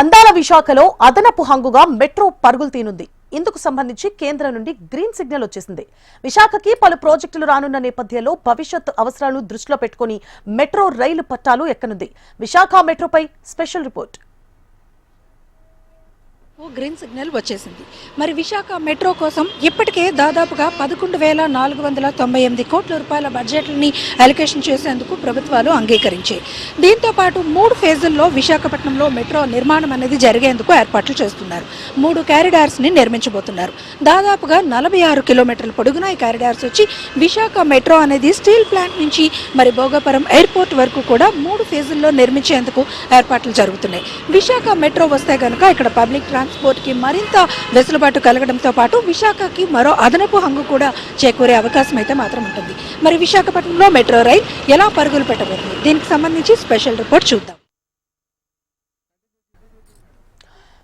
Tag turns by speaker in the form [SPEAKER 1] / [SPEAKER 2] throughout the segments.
[SPEAKER 1] అందాల విశాఖలో అదనపు హంగుగా మెట్రో పరుగులు తీనుంది. ఇందుకు సంబంధించి కేంద్రం నుండి గ్రీన్ సిగ్నల్ వచ్చేసింది. విశాఖకి పలు ప్రాజెక్టులు రానున్న నేపథ్యంలో భవిష్యత్ అవసరాలను దృష్టిలో పెట్టుకుని మెట్రో రైలు పట్టాలు ఎక్కనుంది. విశాఖ మెట్రోపై స్పెషల్ రిపోర్ట్.
[SPEAKER 2] గ్రీన్ సిగ్నల్ వచ్చేసింది. మరి విశాఖ మెట్రో కోసం ఇప్పటికే దాదాపుగా 11,498 కోట్ల రూపాయల బడ్జెట్ని అలొకేషన్ చేసేందుకు ప్రభుత్వాలు అంగీకరించాయి. దీంతో పాటు 3 ఫేజుల్లో విశాఖపట్నంలో మెట్రో నిర్మాణం అనేది జరిగేందుకు ఏర్పాట్లు చేస్తున్నారు. 3 కారిడార్స్ని నిర్మించబోతున్నారు. దాదాపుగా 46 కిలోమీటర్ల పొడుగున ఈ కారిడార్స్ వచ్చి విశాఖ మెట్రో అనేది స్టీల్ ప్లాంట్ నుంచి మరి భోగాపురం ఎయిర్పోర్ట్ వరకు కూడా 3 ఫేజుల్లో నిర్మించేందుకు ఏర్పాట్లు జరుగుతున్నాయి. విశాఖ మెట్రో వస్తే కనుక ఇక్కడ పబ్లిక్ ట్రాన్స్పోర్ట్కి మరింత వెసులుబాటు కలగడంతో పాటు విశాఖకి మరో అదనపు హంగు కూడా చేకూరే అవకాశం అయితే మాత్రం ఉంటుంది. మరి విశాఖపట్నంలో మెట్రో రైల్ ఎలా పరుగులు పెట్టబోతుంది, దీనికి సంబంధించి స్పెషల్ రిపోర్ట్ చూద్దాం.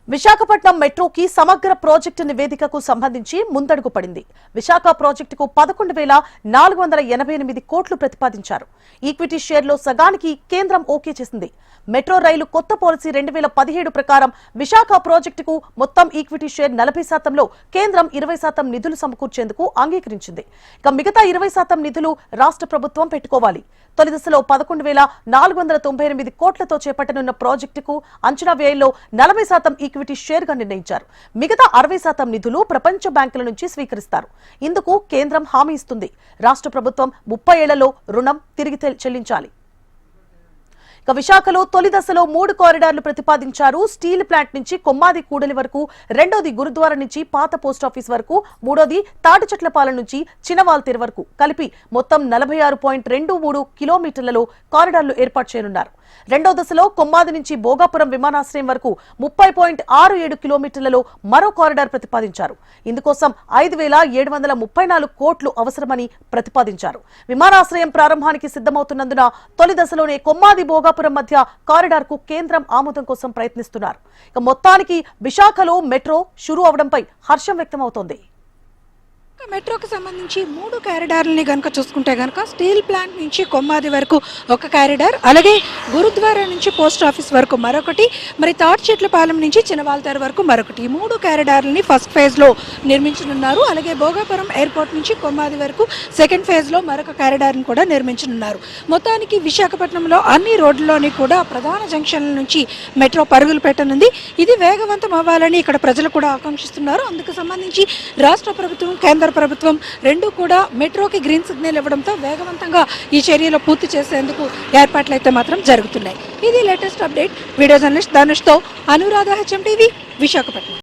[SPEAKER 1] విశాఖపట్నం మెట్రోకి సమగ్ర ప్రాజెక్టు నివేదికకు సంబంధించి ముందడుగు పడింది. విశాఖ ప్రాజెక్టుకు 11,488 కోట్లు ప్రతిపాదించారు. ఈక్విటీ షేర్లో సగానికి కేంద్రం ఓకే చేసింది. మెట్రో రైలు కొత్త పాలసీ 2017 ప్రకారం విశాఖ ప్రాజెక్టుకు మొత్తం ఈక్విటీ షేర్ 40%లో కేంద్రం 20% నిధులు సమకూర్చేందుకు అంగీకరించింది. ఇక మిగతా 20% నిధులు రాష్ట్ర ప్రభుత్వం పెట్టుకోవాలి. తొలి దశలో 11,498 కోట్లతో చేపట్టనున్న ప్రాజెక్టుకు అంచనా వ్యయంలో 40% ఈక్విటీ షేర్ గా నిర్ణయించారు. మిగతా 60% నిధులు ప్రపంచ బ్యాంకుల నుంచి స్వీకరిస్తారు. ఇందుకు కేంద్రం హామీ ఇస్తుంది. రాష్ట్ర ప్రభుత్వం 30 ఏళ్లలో రుణం తిరిగి చెల్లించాలి. ఇక విశాఖలో తొలి దశలో 3 కారిడార్లు ప్రతిపాదించారు. స్టీల్ ప్లాంట్ నుంచి కొమ్మాది కూడలి వరకు, రెండోది గురుద్వారా నుంచి పాత పోస్టాఫీస్ వరకు, మూడోది తాటిచెట్లపాలెం నుంచి చినవాల్తీర్ వరకు కలిపి మొత్తం 46.23 కిలోమీటర్లలో కారిడార్లు ఏర్పాటు చేయనున్నారు. రెండో దశలో కొమ్మాది నుంచి భోగాపురం విమానాశ్రయం వరకు 30.67 కిలోమీటర్లలో మరో కారిడార్ ప్రతిపాదించారు. ఇందుకోసం 5,734 కోట్లు అవసరమని ప్రతిపాదించారు. విమానాశ్రయం ప్రారంభానికి సిద్ధమవుతున్నందున తొలి దశలోనే కొమ్మాది భోగాపురం మధ్య కారిడార్ కు కేంద్రం ఆమోదం కోసం ప్రయత్నిస్తున్నారు. ఇక మొత్తానికి విశాఖలో మెట్రో షురూ అవడంపై హర్షం వ్యక్తమవుతోంది.
[SPEAKER 2] మెట్రోకి సంబంధించి 3 కారిడార్లని కనుక చూసుకుంటే కనుక స్టీల్ ప్లాంట్ నుంచి కొమ్మాది వరకు ఒక కారిడార్, అలాగే గురుద్వారా నుంచి పోస్ట్ ఆఫీస్ వరకు మరొకటి, మరి తాటిచెట్లపాలెం నుంచి చినవాల్తీర్ వరకు మరొకటి. 3 కారిడార్లని ఫస్ట్ ఫేజ్లో నిర్మించనున్నారు. అలాగే భోగాపురం ఎయిర్పోర్ట్ నుంచి కొమ్మాది వరకు సెకండ్ ఫేజ్లో మరొక కారిడార్ని కూడా నిర్మించనున్నారు. మొత్తానికి విశాఖపట్నంలో అన్ని రోడ్లలోని కూడా ప్రధాన జంక్షన్ల నుంచి మెట్రో పరుగులు పెట్టనుంది. ఇది వేగవంతం అవ్వాలని ఇక్కడ ప్రజలు కూడా ఆకాంక్షిస్తున్నారు. అందుకు సంబంధించి రాష్ట్ర ప్రభుత్వం, కేంద్ర ప్రభుత్వం రెండూ కూడా మెట్రోకి గ్రీన్ సిగ్నల్ ఇవ్వడంతో వేగవంతంగా ఈ చర్యలు పూర్తి చేసేందుకు ఏర్పాట్లు అయితే మాత్రం జరుగుతున్నాయి. ఇది లేటెస్ట్ అప్డేట్. వీడియో జర్నలిస్ట్ ధనుష్తో అనురాధ, HM టీవీ, విశాఖపట్నం.